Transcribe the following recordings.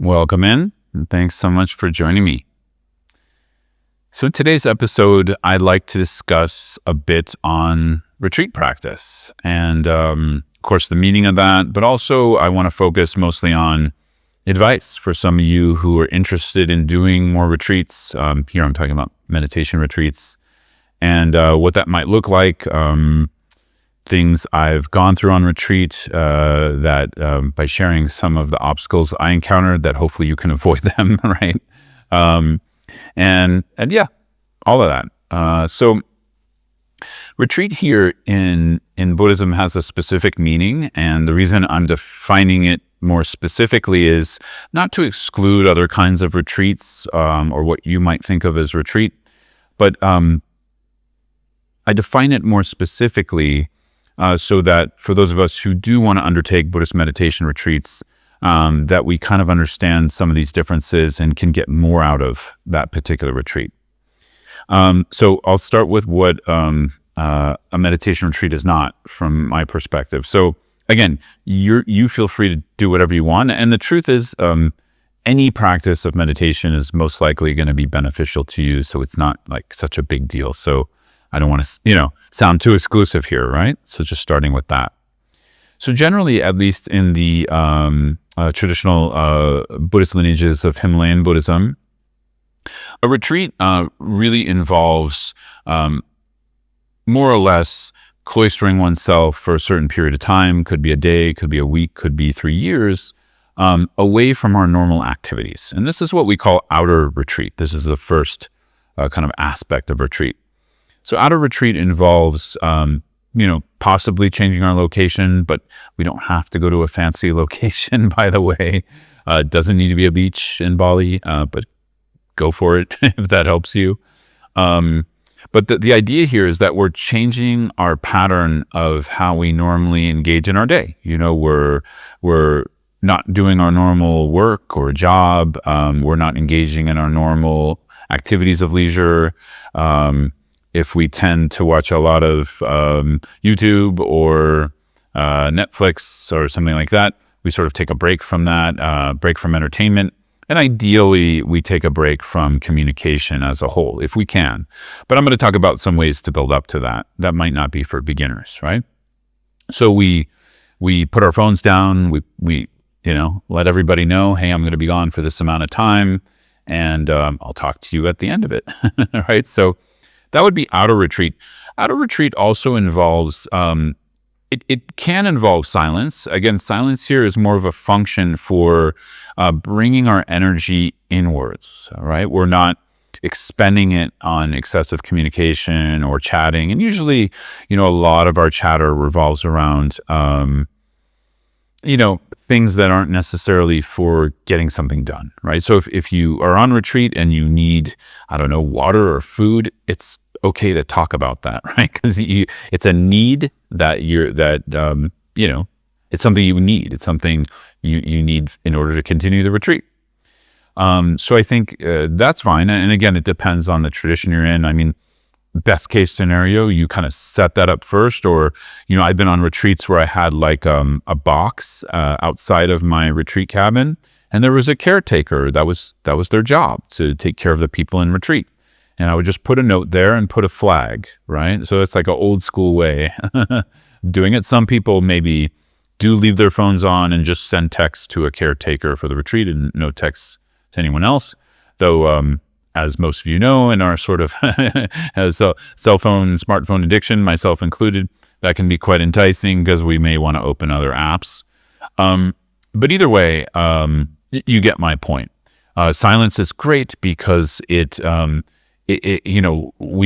Welcome in, and thanks so much for joining me. So in today's episode, I'd like to discuss a bit on retreat practice and, of course, the meaning of that, but also I want to focus mostly on advice for some of you who are interested in doing more retreats. Here I'm talking about meditation retreats and what that might look like. Things I've gone through on retreat that by sharing some of the obstacles I encountered, that hopefully you can avoid them, right? And yeah, all of that. So retreat here in Buddhism has a specific meaning, and the reason I'm defining it more specifically is not to exclude other kinds of retreats or what you might think of as retreat, but I define it more specifically so that for those of us who do want to undertake Buddhist meditation retreats, that we kind of understand some of these differences and can get more out of that particular retreat. So I'll start with what a meditation retreat is not from my perspective. So again, you feel free to do whatever you want. And the truth is, any practice of meditation is most likely going to be beneficial to you. So it's not like such a big deal. So I don't want to, sound too exclusive here, right? So just starting with that. So generally, at least in the traditional Buddhist lineages of Himalayan Buddhism, a retreat really involves more or less cloistering oneself for a certain period of time. Could be a day, could be a week, could be 3 years, away from our normal activities. And this is what we call outer retreat. This is the first kind of aspect of retreat. So outer retreat involves, possibly changing our location, but we don't have to go to a fancy location, by the way. It doesn't need to be a beach in Bali, but go for it if that helps you. But the idea here is that we're changing our pattern of how we normally engage in our day. We're not doing our normal work or job. We're not engaging in our normal activities of leisure. If we tend to watch a lot of YouTube or Netflix or something like that, we sort of take a break from that, break from entertainment. And ideally, we take a break from communication as a whole, if we can. But I'm going to talk about some ways to build up to that. That might not be for beginners, right? So we put our phones down. We let everybody know, hey, I'm going to be gone for this amount of time, and I'll talk to you at the end of it, right? So that would be outer retreat. Outer retreat also involves, it can involve silence. Again, silence here is more of a function for bringing our energy inwards, right? We're not expending it on excessive communication or chatting. And usually, a lot of our chatter revolves around, things that aren't necessarily for getting something done, right? So if you are on retreat and you need, water or food, it's okay to talk about that, right? Because it's a need that it's something you need. It's something you need in order to continue the retreat. So I think that's fine. And again, it depends on the tradition you're in. I mean, best case scenario, you kind of set that up first. Or, I've been on retreats where I had like a box outside of my retreat cabin, and there was a caretaker. That was their job, to take care of the people in retreat. And I would just put a note there and put a flag, right? So it's like an old school way of doing it. Some people maybe do leave their phones on and just send texts to a caretaker for the retreat and no texts to anyone else. Though, as most of you know, in our sort of as a cell phone, smartphone addiction, myself included, that can be quite enticing because we may want to open other apps. But either way, you get my point. Silence is great because we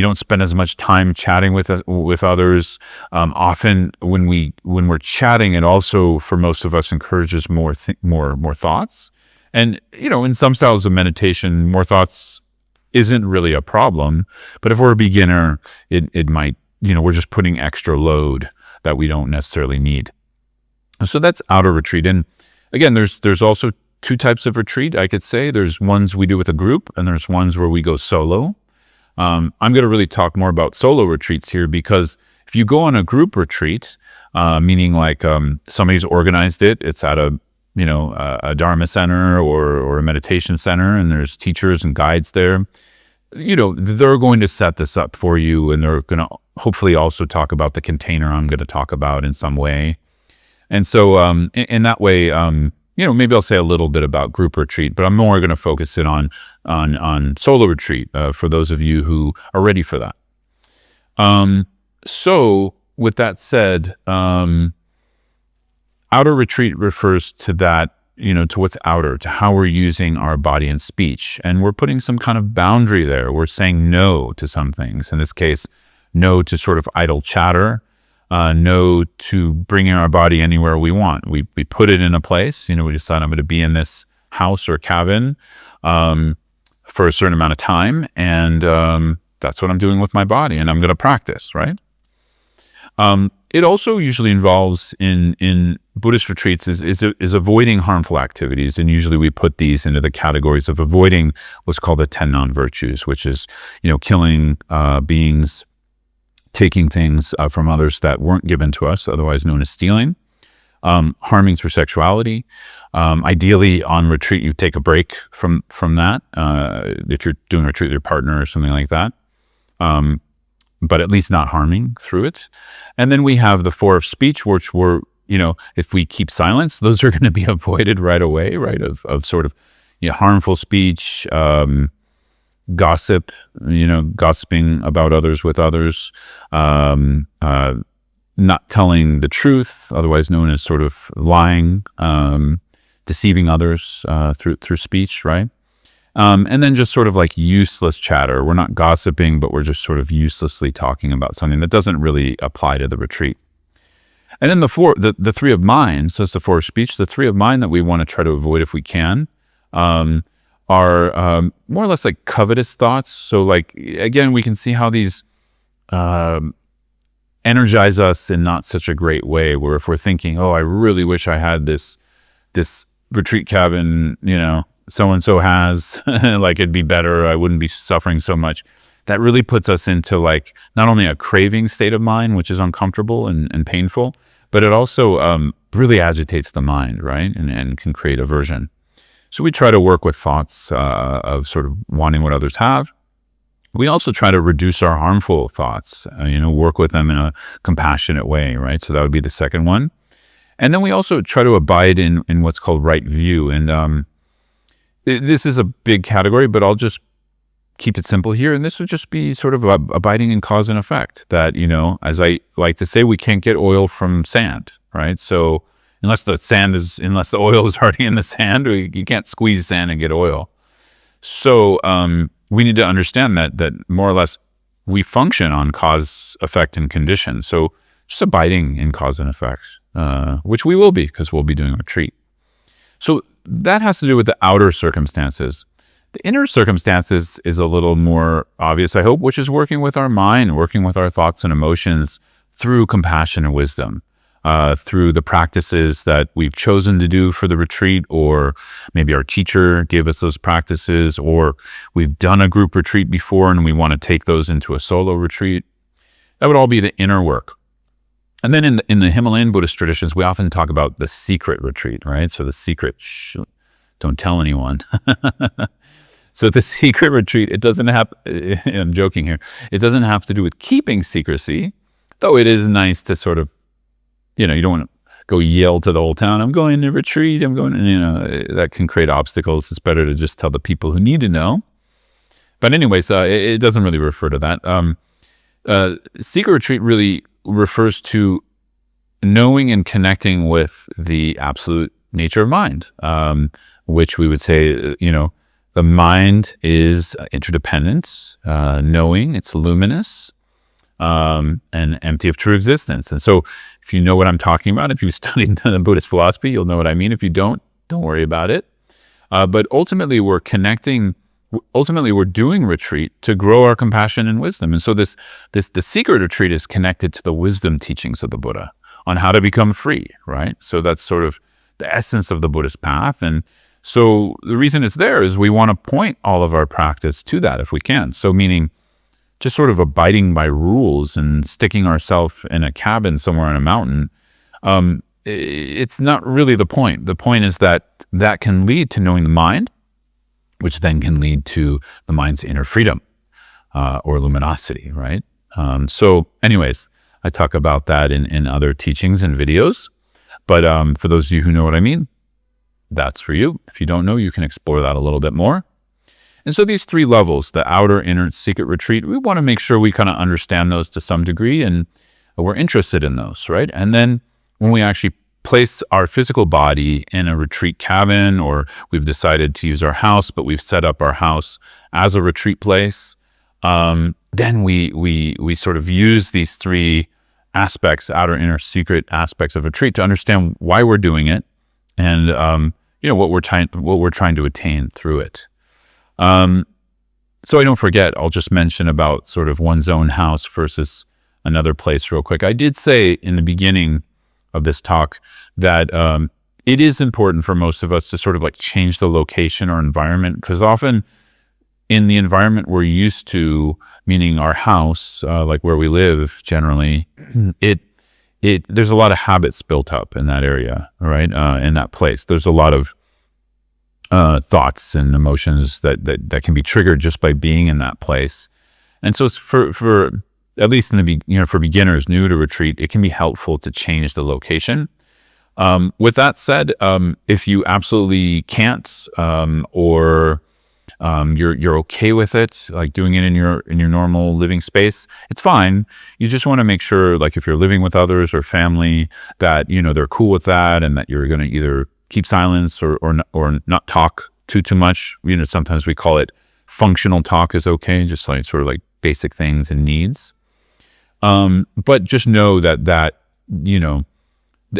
don't spend as much time chatting with others. Often when we're chatting, it also, for most of us, encourages more thoughts. And in some styles of meditation, more thoughts isn't really a problem. But if we're a beginner, it might, we're just putting extra load that we don't necessarily need. So that's outer retreat. And again, there's also two types of retreat, I could say. There's ones we do with a group, and there's ones where we go solo. I'm going to really talk more about solo retreats here, because if you go on a group retreat, meaning like somebody's organized it, it's at a a dharma center or a meditation center, and there's teachers and guides there, they're going to set this up for you, and they're going to hopefully also talk about the container I'm going to talk about in some way. And so in that way, maybe I'll say a little bit about group retreat, but I'm more going to focus it on solo retreat for those of you who are ready for that. So with that said, outer retreat refers to that, to what's outer, to how we're using our body and speech. And we're putting some kind of boundary there. We're saying no to some things. In this case, no to sort of idle chatter, no to bringing our body anywhere we want. We put it in a place, we decide I'm going to be in this house or cabin for a certain amount of time. And that's what I'm doing with my body, and I'm going to practice, right? It also usually involves in Buddhist retreats is avoiding harmful activities, and usually we put these into the categories of avoiding what's called the 10 non-virtues, which is killing beings, taking things from others that weren't given to us, otherwise known as stealing, harming through sexuality. Ideally, on retreat, you take a break from that if you're doing a retreat with your partner or something like that. But at least not harming through it. And then we have the 4 of speech, which were, if we keep silence, those are going to be avoided right away, right? Of sort of harmful speech, gossip, gossiping about others with others, not telling the truth, otherwise known as sort of lying, deceiving others through speech, right? And then just sort of like useless chatter. We're not gossiping, but we're just sort of uselessly talking about something that doesn't really apply to the retreat. And then the 3 of mind, so it's the 4 of speech, the 3 of mind that we want to try to avoid if we can, are more or less like covetous thoughts. So like, again, we can see how these energize us in not such a great way, where if we're thinking, oh, I really wish I had this retreat cabin, so-and-so has, like it'd be better, I wouldn't be suffering so much. That really puts us into like not only a craving state of mind, which is uncomfortable and painful, but it also really agitates the mind, right? And can create aversion. So we try to work with thoughts of sort of wanting what others have. We also try to reduce our harmful thoughts, work with them in a compassionate way, right? So that would be the second one. And then we also try to abide in what's called right view. And this is a big category, but I'll just keep it simple here. And this would just be sort of abiding in cause and effect, that, as I like to say, we can't get oil from sand, right? So unless the oil is already in the sand, you can't squeeze sand and get oil. So we need to understand that more or less we function on cause, effect, and condition. So just abiding in cause and effect, which we will be, because we'll be doing a retreat. So that has to do with the outer circumstances. The inner circumstances is a little more obvious, I hope, which is working with our mind, working with our thoughts and emotions through compassion and wisdom, through the practices that we've chosen to do for the retreat, or maybe our teacher gave us those practices, or we've done a group retreat before and we want to take those into a solo retreat. That would all be the inner work. And then in the Himalayan Buddhist traditions, we often talk about the secret retreat, right? So the secret, don't tell anyone. So the secret retreat, it doesn't have, I'm joking here, it doesn't have to do with keeping secrecy, though it is nice to sort of, you don't want to go yell to the whole town, I'm going to retreat, I'm going to, that can create obstacles. It's better to just tell the people who need to know. But anyways, it doesn't really refer to that. Secret retreat really refers to knowing and connecting with the absolute nature of mind, which we would say, the mind is interdependent, knowing, it's luminous, and empty of true existence. And so if you know what I'm talking about, if you've studied Buddhist philosophy, you'll know what I mean. If you don't worry about it. But ultimately, we're doing retreat to grow our compassion and wisdom. And so the secret retreat is connected to the wisdom teachings of the Buddha on how to become free, right? So that's sort of the essence of the Buddhist path. And so the reason it's there is we want to point all of our practice to that if we can. So meaning just sort of abiding by rules and sticking ourselves in a cabin somewhere on a mountain it's not really the point. The point is that that can lead to knowing the mind, which then can lead to the mind's inner freedom or luminosity, right? So anyways, I talk about that in other teachings and videos. But for those of you who know what I mean, that's for you. If you don't know, you can explore that a little bit more. And so these 3 levels, the outer, inner, secret retreat, we want to make sure we kind of understand those to some degree, and we're interested in those, right? And then when we actually place our physical body in a retreat cabin, or we've decided to use our house, but we've set up our house as a retreat place, then we sort of use these 3 aspects, outer, inner, secret aspects of retreat, to understand why we're doing it, and what we're trying to attain through it. So I don't forget, I'll just mention about sort of one's own house versus another place real quick. I did say in the beginning of this talk that it is important for most of us to sort of like change the location or environment, because often in the environment we're used to, meaning our house, like where we live generally, there's a lot of habits built up in that area, right? In that place, there's a lot of thoughts and emotions that can be triggered just by being in that place. And so it's for at least for beginners new to retreat, it can be helpful to change the location. With that said, if you absolutely can't, or you're okay with it, like doing it in your normal living space, it's fine. You just want to make sure, like if you're living with others or family, that they're cool with that, and that you're going to either keep silence or not talk too much. Sometimes we call it functional talk is okay, just like sort of like basic things and needs. But just know that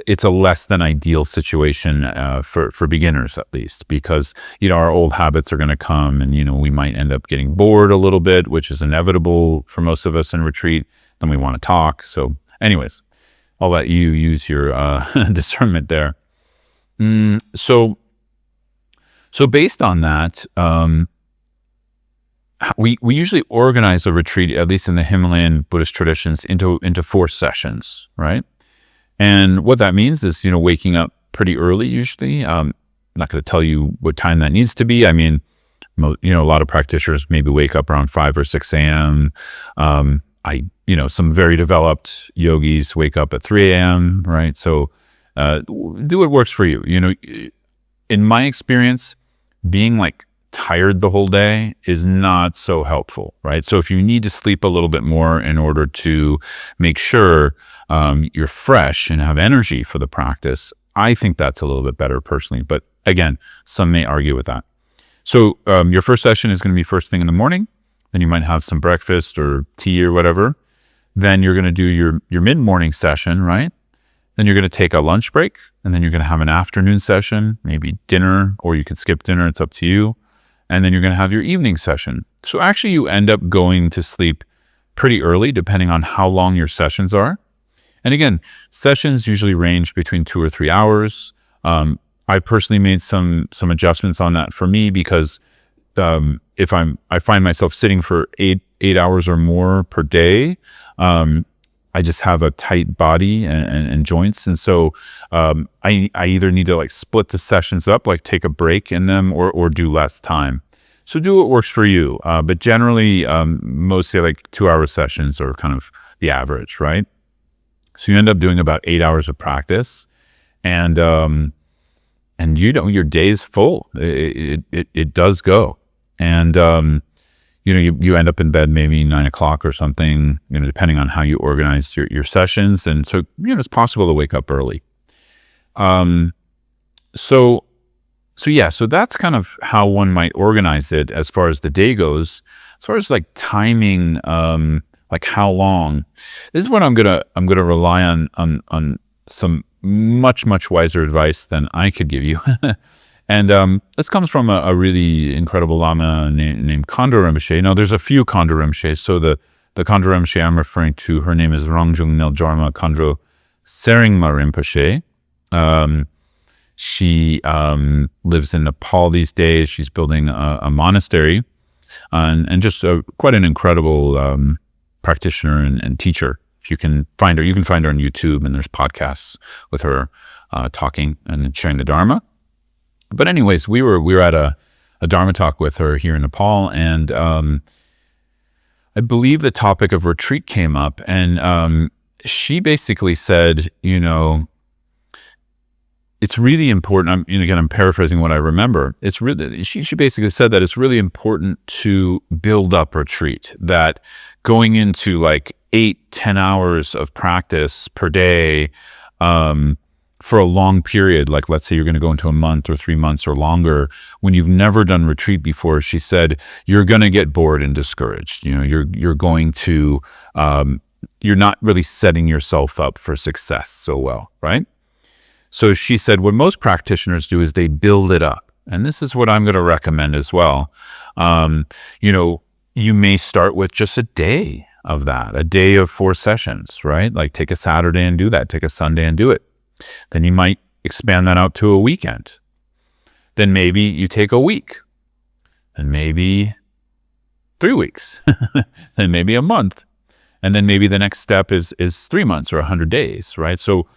it's a less than ideal situation for beginners, at least, because our old habits are going to come, and we might end up getting bored a little bit, which is inevitable for most of us in retreat. Then we want to talk. So anyways, I'll let you use your discernment there. So based on that, we usually organize a retreat, at least in the Himalayan Buddhist traditions, into 4 sessions, right? And what that means is, waking up pretty early usually. I'm not going to tell you what time that needs to be. I mean, a lot of practitioners maybe wake up around 5 or 6 a.m. Some very developed yogis wake up at 3 a.m., right? So do what works for you. In my experience, being like tired the whole day is not so helpful, right? So if you need to sleep a little bit more in order to make sure you're fresh and have energy for the practice, I think that's a little bit better personally. But again, some may argue with that. So your first session is going to be first thing in the morning. Then you might have some breakfast or tea or whatever. Then you're going to do your mid-morning session, right? Then you're going to take a lunch break, and then you're going to have an afternoon session, maybe dinner, or you can skip dinner. It's up to you. And then you're going to have your evening session. So actually you end up going to sleep pretty early, depending on how long your sessions are. And again, sessions usually range between 2 or 3 hours. I personally made some adjustments on that for me, because if I find myself sitting for eight hours or more per day, I just have a tight body and joints. And so I either need to like split the sessions up, like take a break in them, or do less time. So do what works for you. But generally, mostly like 2-hour sessions are kind of the average, right? So you end up doing about 8 hours of practice, and your day is full. It does go. And you end up in bed maybe 9 o'clock or something, depending on how you organize your sessions. And so, it's possible to wake up early. So that's kind of how one might organize it as far as the day goes. As far as like timing, like how long, this is what I'm gonna rely on some much wiser advice than I could give you. And this comes from a really incredible Lama named Khandro Rinpoche. Now, there's a few Khandro Rinpoches. So the Khandro Rinpoche I'm referring to, her name is Rangjung Neljarma Khandro Seringma Rinpoche. She lives in Nepal these days. She's building a monastery, and just quite an incredible practitioner and teacher. If you can find her on YouTube, and there's podcasts with her talking and sharing the Dharma. But anyways, we were at a Dharma talk with her here in Nepal, and I believe the topic of retreat came up, and she basically said, it's really important. I'm paraphrasing what I remember. It's really, she basically said that it's really important to build up retreat, that going into like 8-10 hours of practice per day, for a long period, like let's say you're going to go into a month or 3 months or longer, when you've never done retreat before, she said, you're going to get bored and discouraged. You're going to, you're not really setting yourself up for success so well, right? So she said what most practitioners do is they build it up. And this is what I'm going to recommend as well. You may start with just a day of that, a day of 4 sessions, right? Like take a Saturday and do that, take a Sunday and do it. Then you might expand that out to a weekend. Then maybe you take a week, and maybe 3 weeks, then maybe a month. And then maybe the next step is 3 months or 100 days, right? So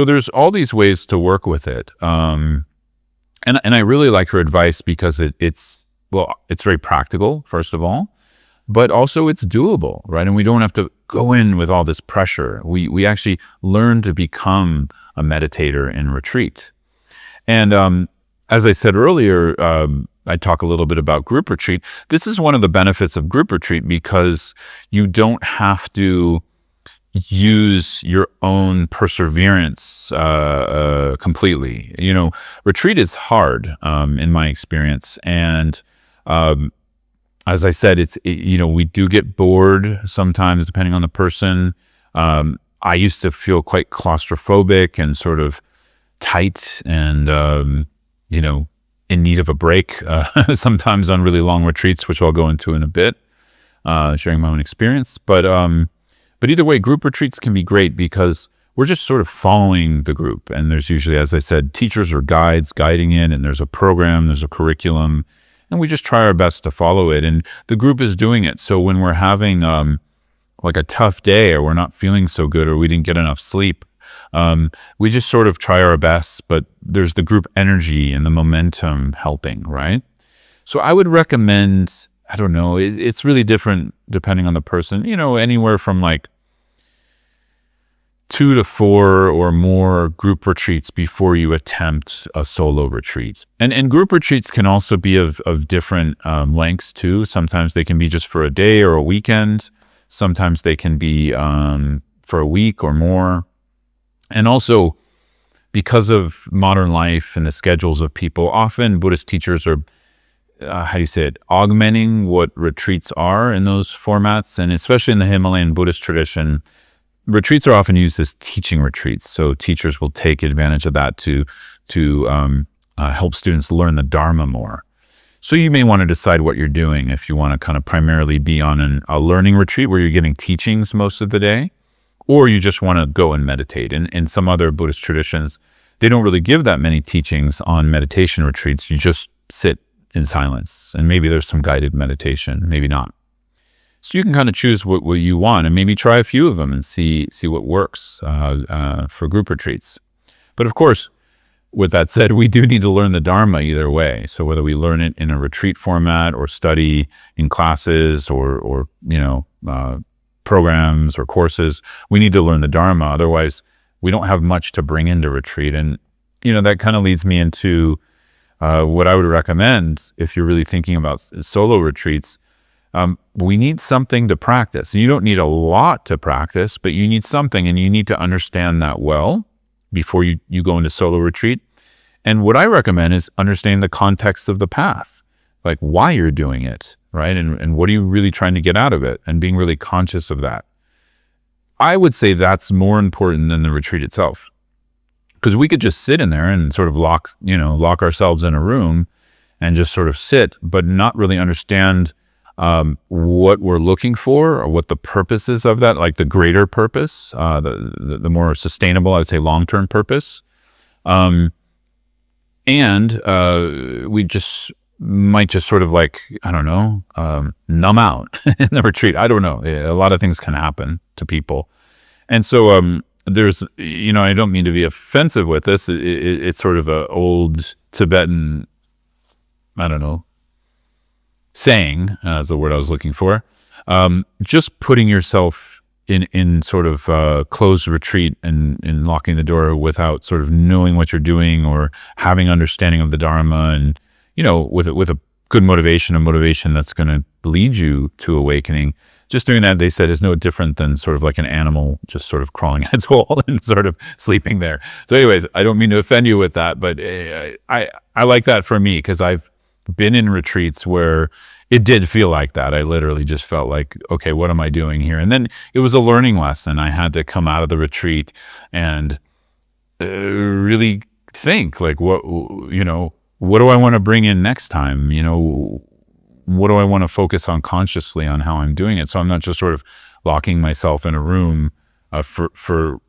there's all these ways to work with it. And I really like her advice because it's very practical, first of all, but also it's doable, right? And we don't have to go in with all this pressure. We actually learn to become a meditator in retreat. And as I said earlier, I talk a little bit about group retreat. This is one of the benefits of group retreat because you don't have to use your own perseverance completely. Retreat is hard in my experience, and as I said, we do get bored sometimes depending on the person. I used to feel quite claustrophobic and sort of tight and in need of a break sometimes on really long retreats, which I'll go into in a bit, sharing my own experience. But either way, group retreats can be great because we're just sort of following the group. And there's usually, as I said, teachers or guides guiding it, and there's a program, there's a curriculum, and we just try our best to follow it. And the group is doing it. So when we're having like a tough day, or we're not feeling so good, or we didn't get enough sleep, we just sort of try our best, but there's the group energy and the momentum helping, right? So I would recommend, I don't know, it's really different depending on the person, anywhere from like 2 to 4 or more group retreats before you attempt a solo retreat. And group retreats can also be of different lengths too. Sometimes they can be just for a day or a weekend. Sometimes they can be for a week or more. And also, because of modern life and the schedules of people, often Buddhist teachers are, augmenting what retreats are in those formats. And especially in the Himalayan Buddhist tradition, retreats are often used as teaching retreats. So teachers will take advantage of that to help students learn the Dharma more. So you may want to decide what you're doing, if you want to kind of primarily be on a learning retreat where you're getting teachings most of the day, or you just want to go and meditate. In some other Buddhist traditions, they don't really give that many teachings on meditation retreats. You just sit in silence, and maybe there's some guided meditation, maybe not. So you can kind of choose what you want, and maybe try a few of them and see what works for group retreats. But of course, with that said, we do need to learn the Dharma either way. So whether we learn it in a retreat format or study in classes or programs or courses, we need to learn the Dharma. Otherwise, we don't have much to bring into retreat. And, that kind of leads me into what I would recommend if you're really thinking about solo retreats. We need something to practice. You don't need a lot to practice, but you need something, and you need to understand that well before you go into solo retreat. And what I recommend is understanding the context of the path, like why you're doing it, right? And what are you really trying to get out of it, and being really conscious of that. I would say that's more important than the retreat itself, because we could just sit in there and sort of lock ourselves in a room and just sort of sit, but not really understand what we're looking for, or what the purpose is of that, like the greater purpose, the more sustainable, I would say, long-term purpose. And we might just sort of like, numb out in the retreat. I don't know. A lot of things can happen to people. And so there's, I don't mean to be offensive with this. It's sort of a old Tibetan, I don't know, saying, is the word I was looking for. Just putting yourself in sort of closed retreat and locking the door without sort of knowing what you're doing or having understanding of the Dharma, and with a good motivation, a motivation that's going to lead you to awakening. Just doing that, they said, is no different than sort of like an animal just sort of crawling in its hole and sort of sleeping there. So anyways, I don't mean to offend you with that, but I like that for me, because I've been in retreats where it did feel like that. I literally just felt like, okay, what am I doing here? And then it was a learning lesson. I had to come out of the retreat and really think, like, what do I want to bring in next time? What do I want to focus on consciously on how I'm doing it? So I'm not just sort of locking myself in a room for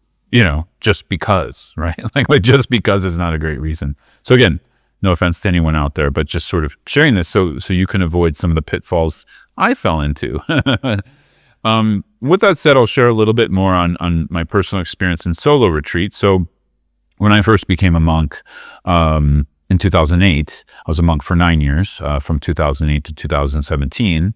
just because, right? like just because is not a great reason. So again, no offense to anyone out there, but just sort of sharing this so you can avoid some of the pitfalls I fell into. With that said, I'll share a little bit more on my personal experience in solo retreat. So when I first became a monk, in 2008, I was a monk for 9 years, from 2008 to 2017.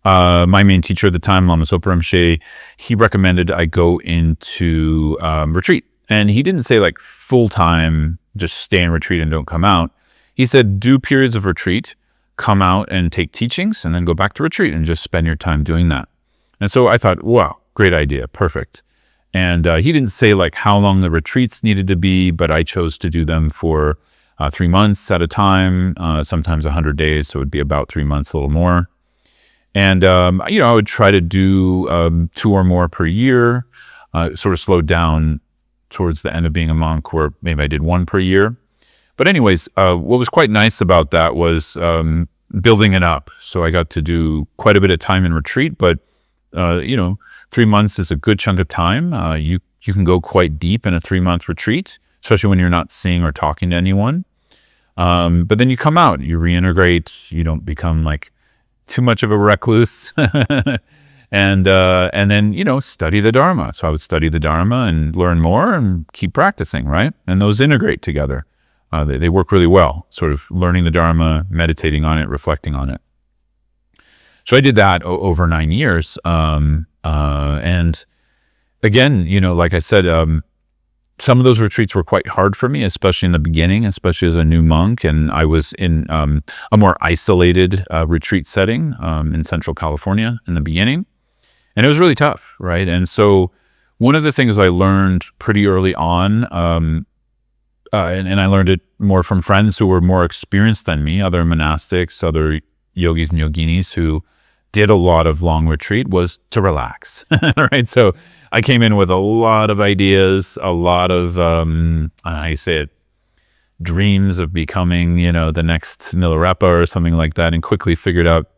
My main teacher at the time, Lama Zopa Rinpoche, he recommended I go into retreat. And he didn't say like full-time, just stay in retreat and don't come out. He said, do periods of retreat, come out and take teachings, and then go back to retreat and just spend your time doing that. And so I thought, wow, great idea, perfect. And he didn't say like how long the retreats needed to be, but I chose to do them for 3 months at a time, sometimes 100 days. So it would be about 3 months, a little more. And, I would try to do 2 or more per year, sort of slowed down towards the end of being a monk, where maybe I did 1 per year. But anyways, what was quite nice about that was building it up. So I got to do quite a bit of time in retreat, but 3 months is a good chunk of time. You can go quite deep in a 3-month retreat, especially when you're not seeing or talking to anyone. But then you come out, you reintegrate, you don't become like too much of a recluse. And then, study the Dharma. So I would study the Dharma and learn more and keep practicing, right? And those integrate together. They work really well, sort of learning the Dharma, meditating on it, reflecting on it. So I did that over 9 years. And again, like I said, some of those retreats were quite hard for me, especially in the beginning, especially as a new monk. And I was in a more isolated retreat setting in Central California in the beginning. And it was really tough, right? And so one of the things I learned pretty early on, and I learned it more from friends who were more experienced than me, other monastics, other yogis and yoginis who did a lot of long retreat, was to relax, right? So I came in with a lot of ideas, a lot of, how you say it, dreams of becoming, the next Milarepa or something like that, and quickly figured out,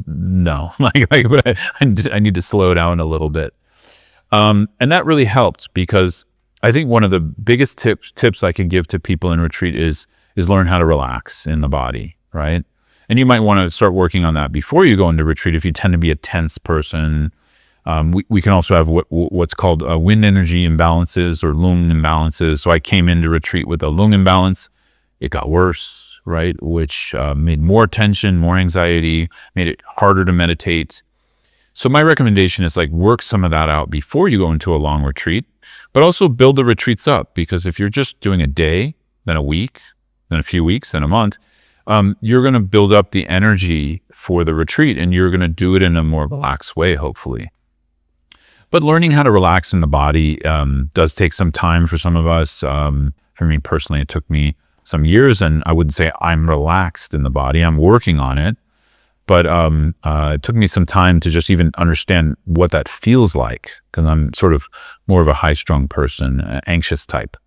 no, but I need to slow down a little bit. And that really helped, because I think one of the biggest tips I can give to people in retreat is learn how to relax in the body, right? And you might want to start working on that before you go into retreat if you tend to be a tense person. We can also have what's called wind energy imbalances or lung imbalances. So I came into retreat with a lung imbalance. It got worse, right? Which made more tension, more anxiety, made it harder to meditate. So my recommendation is work some of that out before you go into a long retreat, but also build the retreats up, because if you're just doing a day, then a week, then a few weeks, then a month, you're going to build up the energy for the retreat, and you're going to do it in a more relaxed way, hopefully. But learning how to relax in the body does take some time for some of us. For me personally, it took me some years, and I wouldn't say I'm relaxed in the body. I'm working on it. But it took me some time to just even understand what that feels like, because I'm sort of more of a high-strung person, anxious type.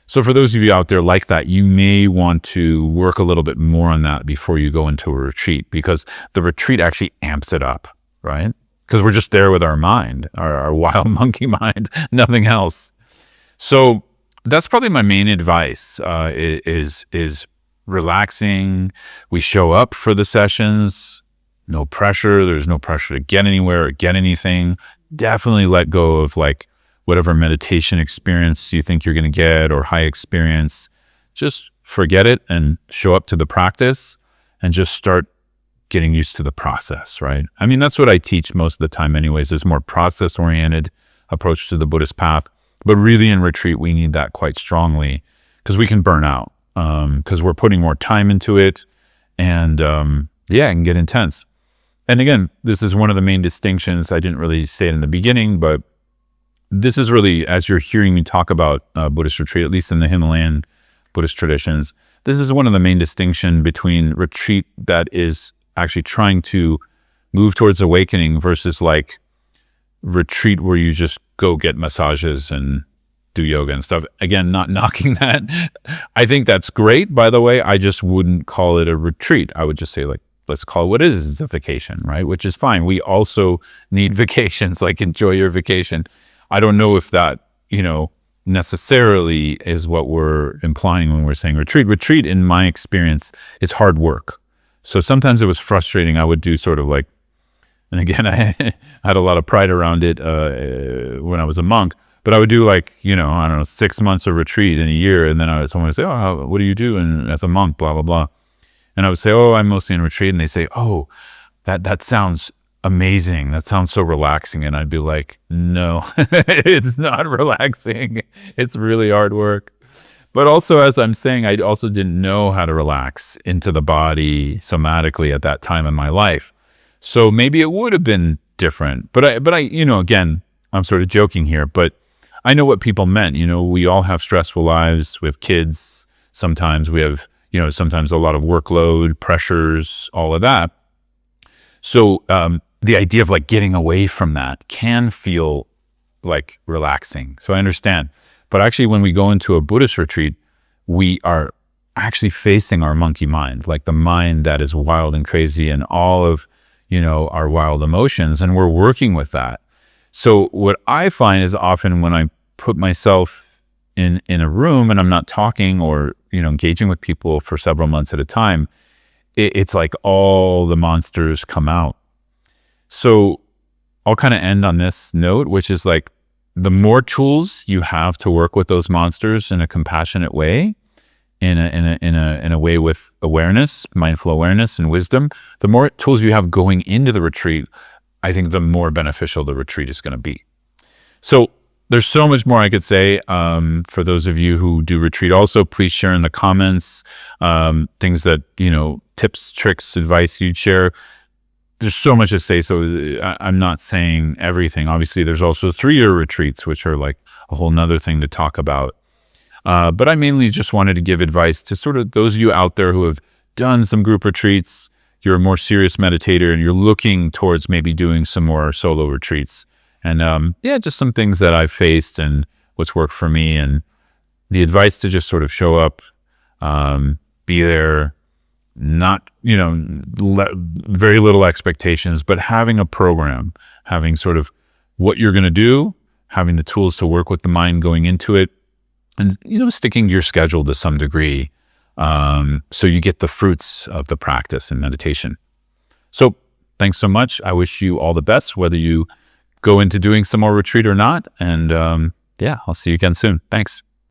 So for those of you out there like that, you may want to work a little bit more on that before you go into a retreat, because the retreat actually amps it up, right? Because we're just there with our mind, our wild monkey mind, nothing else. So that's probably my main advice, is relaxing. We show up for the sessions, no pressure. There's no pressure to get anywhere or get anything. Definitely let go of whatever meditation experience you think you're going to get or high experience, just forget it and show up to the practice and just start getting used to the process, right? I mean, that's what I teach most of the time anyways, is more process-oriented approach to the Buddhist path. But really in retreat, we need that quite strongly because we can burn out because we're putting more time into it and yeah, it can get intense. And again, this is one of the main distinctions. I didn't really say it in the beginning, but this is really, as you're hearing me talk about Buddhist retreat, at least in the Himalayan Buddhist traditions, this is one of the main distinction between retreat that is actually trying to move towards awakening versus like retreat where you just go get massages and do yoga and stuff. Again, not knocking that. I think that's great, by the way. I just wouldn't call it a retreat. I would just say like, let's call it what it is. It's a vacation, right? Which is fine. We also need vacations, like enjoy your vacation. I don't know if that, necessarily is what we're implying when we're saying retreat. Retreat, in my experience, is hard work. So sometimes it was frustrating. I would do sort of like, and again, I had a lot of pride around it when I was a monk, but I would do like, I don't know, 6 months of retreat in a year. And then someone would say, oh, what do you do as a monk, blah, blah, blah. And I would say, oh, I'm mostly in retreat. And they say, oh, that sounds amazing. That sounds so relaxing. And I'd be like, no, it's not relaxing. It's really hard work. But also, as I'm saying, I also didn't know how to relax into the body somatically at that time in my life. So maybe it would have been different. But I, again, I'm sort of joking here, but I know what people meant. We all have stressful lives. We have kids. Sometimes we have, sometimes a lot of workload, pressures, all of that. So the idea of like getting away from that can feel like relaxing. So I understand. But actually, when we go into a Buddhist retreat, we are actually facing our monkey mind, like the mind that is wild and crazy and all of, our wild emotions. And we're working with that. So what I find is often when I put myself in a room and I'm not talking or, engaging with people for several months at a time, it's like all the monsters come out. So I'll kind of end on this note, which is like the more tools you have to work with those monsters in a compassionate way, in a way with awareness, mindful awareness and wisdom, the more tools you have going into the retreat, I think the more beneficial the retreat is going to be. So there's so much more I could say. For those of you who do retreat also, please share in the comments things that, tips, tricks, advice you'd share. There's so much to say, so I'm not saying everything. Obviously, there's also 3-year retreats, which are like a whole nother thing to talk about. But I mainly just wanted to give advice to sort of those of you out there who have done some group retreats, you're a more serious meditator, and you're looking towards maybe doing some more solo retreats. And just some things that I've faced and what's worked for me, and the advice to just sort of show up, be there, not, very little expectations, but having a program, having sort of what you're going to do, having the tools to work with the mind going into it, and, sticking to your schedule to some degree, so you get the fruits of the practice and meditation. So thanks so much. I wish you all the best, whether you go into doing some more retreat or not. And I'll see you again soon. Thanks.